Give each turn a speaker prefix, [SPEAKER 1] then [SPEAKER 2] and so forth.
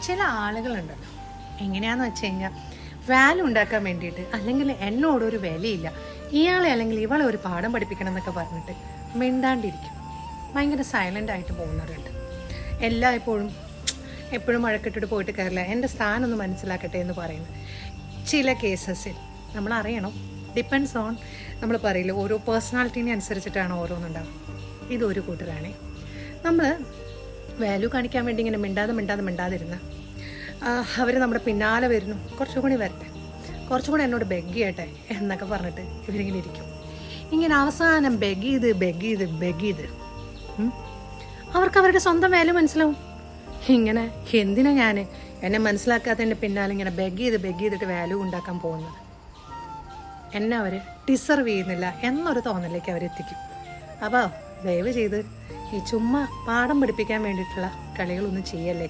[SPEAKER 1] ചില ആളുകളുണ്ടല്ലോ, എങ്ങനെയാന്ന് വെച്ച് കഴിഞ്ഞാൽ വാല്യൂ ഉണ്ടാക്കാൻ വേണ്ടിയിട്ട്, അല്ലെങ്കിൽ എന്നോടൊരു വിലയില്ല, ഇയാളെ അല്ലെങ്കിൽ ഇവളെ ഒരു പാഠം പഠിപ്പിക്കണം എന്നൊക്കെ പറഞ്ഞിട്ട് മിണ്ടാണ്ടിരിക്കും. ഭയങ്കര സൈലൻ്റ് ആയിട്ട് പോകുന്നവരുണ്ട്. എപ്പോഴും മഴക്കിട്ടിട്ട് പോയിട്ട് കയറില്ല, എൻ്റെ സ്ഥാനം ഒന്ന് മനസ്സിലാക്കട്ടെ എന്ന് പറയുന്നത്. ചില കേസസിൽ നമ്മൾ അറിയണം, ഡിപ്പെൻഡ്സ് ഓൺ, നമ്മൾ പറയില്ല, ഓരോ പേഴ്സണാലിറ്റീനെ അനുസരിച്ചിട്ടാണ് ഓരോന്നുണ്ടാവും. ഇതൊരു കൂട്ടരാണ്. നമ്മൾ വാല്യൂ കാണിക്കാൻ വേണ്ടി ഇങ്ങനെ മിണ്ടാതിരുന്ന അവർ നമ്മുടെ പിന്നാലെ വരുന്നു, കുറച്ചുകൂടി വരട്ടെ, കുറച്ചുകൂടി എന്നോട് ബെഗ് ചെയ്യട്ടെ എന്നൊക്കെ പറഞ്ഞിട്ട് ഇവരിങ്ങനെ ഇരിക്കും. ഇങ്ങനെ അവസാനം ബെഗ് ചെയ്ത് അവർക്ക് അവരുടെ സ്വന്തം വാല്യൂ മനസ്സിലാവും. ഇങ്ങനെ എന്തിനാ ഞാൻ എന്നെ മനസ്സിലാക്കാത്തതിൻ്റെ പിന്നാലെ ഇങ്ങനെ ബെഗ് ചെയ്തിട്ട് വാല്യൂ ഉണ്ടാക്കാൻ പോകുന്നത്? എന്നെ അവർ ഡിസർവ് ചെയ്യുന്നില്ല എന്നൊരു തോന്നലേക്ക് അവരെത്തിക്കും. അപ്പോൾ ദയവ് ചെയ്ത് ഈ ചുമ്മാ പാഠം പഠിപ്പിക്കാൻ വേണ്ടിയിട്ടുള്ള കളികളൊന്നും ചെയ്യല്ലേ.